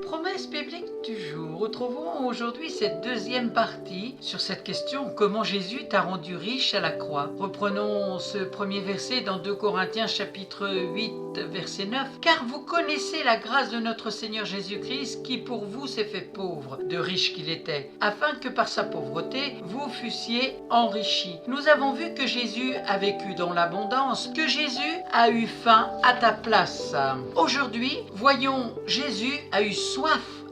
Promesse biblique du jour. Retrouvons aujourd'hui cette deuxième partie sur cette question: comment Jésus t'a rendu riche à la croix. Reprenons ce premier verset dans 2 Corinthiens chapitre 8 verset 9. Car vous connaissez la grâce de notre Seigneur Jésus-Christ qui pour vous s'est fait pauvre, de riche qu'il était, afin que par sa pauvreté vous fussiez enrichis. Nous avons vu que Jésus a vécu dans l'abondance, que Jésus a eu faim à ta place. Aujourd'hui, voyons, Jésus a eu soif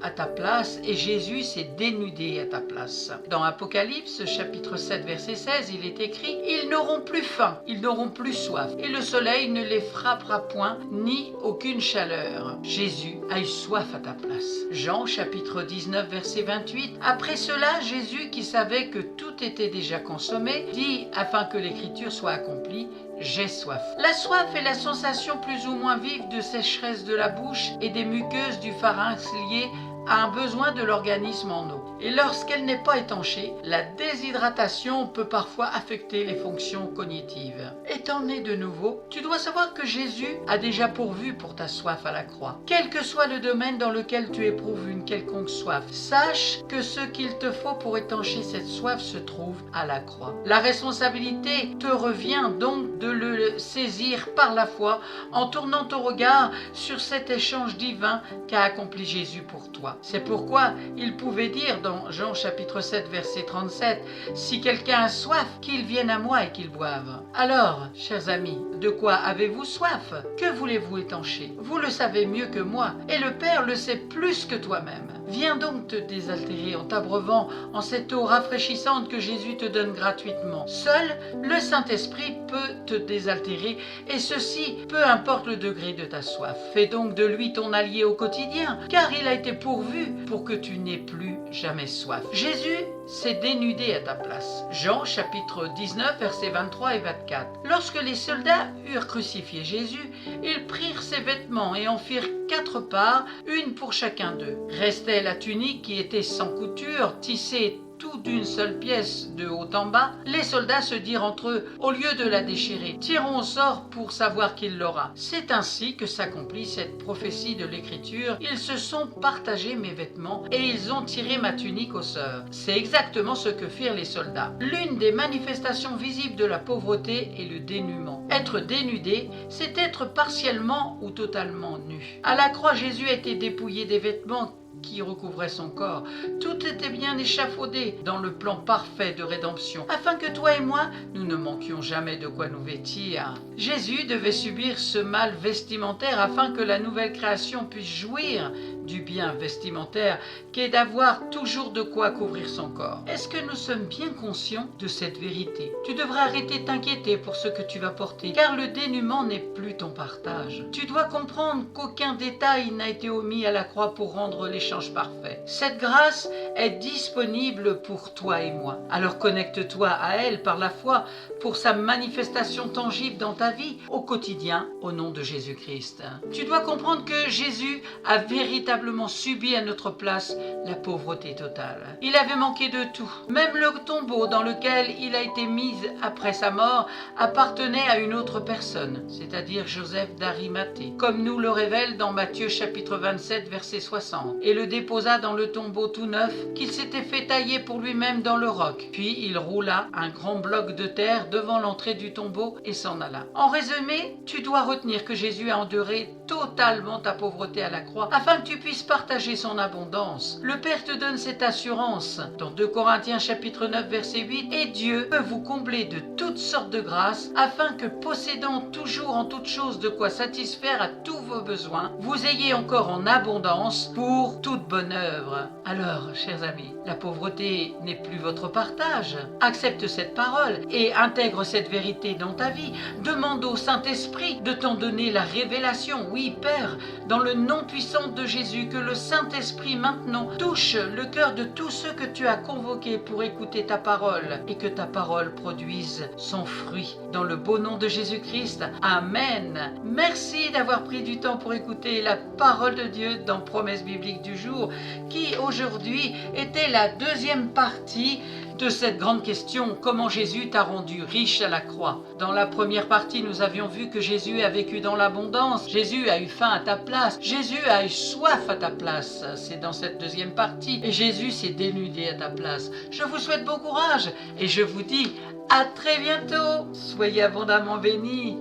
à ta place et Jésus s'est dénudé à ta place. Dans Apocalypse chapitre 7 verset 16, il est écrit: ils n'auront plus faim, ils n'auront plus soif, et le soleil ne les frappera point, ni aucune chaleur. Jésus a eu soif à ta place. Jean chapitre 19 verset 28, après cela, Jésus, qui savait que tout était déjà consommé, dit, afin que l'écriture soit accomplie: j'ai soif. La soif est la sensation plus ou moins vive de sécheresse de la bouche et des muqueuses du pharynx liées à un besoin de l'organisme en eau. Et lorsqu'elle n'est pas étanchée, la déshydratation peut parfois affecter les fonctions cognitives. Étant né de nouveau, tu dois savoir que Jésus a déjà pourvu pour ta soif à la croix. Quel que soit le domaine dans lequel tu éprouves une quelconque soif, sache que ce qu'il te faut pour étancher cette soif se trouve à la croix. La responsabilité te revient donc de le saisir par la foi en tournant ton regard sur cet échange divin qu'a accompli Jésus pour toi. C'est pourquoi il pouvait dire dans Jean chapitre 7 verset 37, si quelqu'un a soif, qu'il vienne à moi et qu'il boive. Alors, chers amis, de quoi avez-vous soif? Que voulez-vous étancher? Vous le savez mieux que moi, et le Père le sait plus que toi-même. Viens donc te désaltérer en t'abreuvant en cette eau rafraîchissante que Jésus te donne gratuitement. Seul le Saint-Esprit peut te désaltérer, et ceci peu importe le degré de ta soif. Fais donc de lui ton allié au quotidien, car il a été pourvu pour que tu n'aies plus jamais soif. Jésus s'est dénudé à ta place. Jean chapitre 19 versets 23 et 24. Lorsque les soldats eurent crucifié Jésus, ils prirent ses vêtements et en firent 4 parts, une pour chacun d'eux. Restait la tunique qui était sans couture, tissée tout d'une seule pièce de haut en bas. Les soldats se dirent entre eux, au lieu de la déchirer, tirons au sort pour savoir qui l'aura. C'est ainsi que s'accomplit cette prophétie de l'écriture: ils se sont partagés mes vêtements et ils ont tiré ma tunique au sort. C'est exactement ce que firent les soldats. L'une des manifestations visibles de la pauvreté est le dénuement. Être dénudé, c'est être partiellement ou totalement nu. À la croix, Jésus a été dépouillé des vêtements qui recouvrait son corps. Tout était bien échafaudé dans le plan parfait de rédemption, afin que toi et moi, nous ne manquions jamais de quoi nous vêtir. Jésus devait subir ce mal vestimentaire afin que la nouvelle création puisse jouir du bien vestimentaire qu'est d'avoir toujours de quoi couvrir son corps. Est-ce que nous sommes bien conscients de cette vérité? Tu devrais arrêter de t'inquiéter pour ce que tu vas porter, car le dénuement n'est plus ton partage. Tu dois comprendre qu'aucun détail n'a été omis à la croix pour rendre l'échange parfait. Cette grâce est disponible pour toi et moi. Alors connecte-toi à elle par la foi pour sa manifestation tangible dans ta vie au quotidien au nom de Jésus-Christ. Tu dois comprendre que Jésus a véritablement subi à notre place la pauvreté totale. Il avait manqué de tout. Même le tombeau dans lequel il a été mis après sa mort appartenait à une autre personne, c'est-à-dire Joseph d'Arimathée, comme nous le révèle dans Matthieu chapitre 27 verset 60, et le déposa dans le tombeau tout neuf qu'il s'était fait tailler pour lui-même dans le roc. Puis il roula un grand bloc de terre devant l'entrée du tombeau et s'en alla. En résumé, tu dois retenir que Jésus a enduré totalement ta pauvreté à la croix afin que tu puisses partager son abondance. Le Père te donne cette assurance dans 2 Corinthiens chapitre 9 verset 8, et Dieu peut vous combler de toutes sortes de grâces afin que, possédant toujours en toutes choses de quoi satisfaire à tous vos besoins, vous ayez encore en abondance pour toute bonne œuvre. Alors, chers amis, la pauvreté n'est plus votre partage. Accepte cette parole et intègre cette vérité dans ta vie. Demande au Saint-Esprit de t'en donner la révélation. Oui, Père, dans le nom puissant de Jésus, que le Saint-Esprit maintenant touche le cœur de tous ceux que tu as convoqués pour écouter ta parole et que ta parole produise son fruit. Dans le beau nom de Jésus-Christ, Amen. Merci d'avoir pris du temps pour écouter la parole de Dieu dans Promesse biblique du jour, qui aujourd'hui était la deuxième partie de cette grande question: comment Jésus t'a rendu riche à la croix. Dans la première partie, nous avions vu que Jésus a vécu dans l'abondance. Jésus a eu faim à ta place. Jésus a eu soif soif à ta place. C'est dans cette deuxième partie. Et Jésus s'est dénudé à ta place. Je vous souhaite bon courage et je vous dis à très bientôt. Soyez abondamment bénis.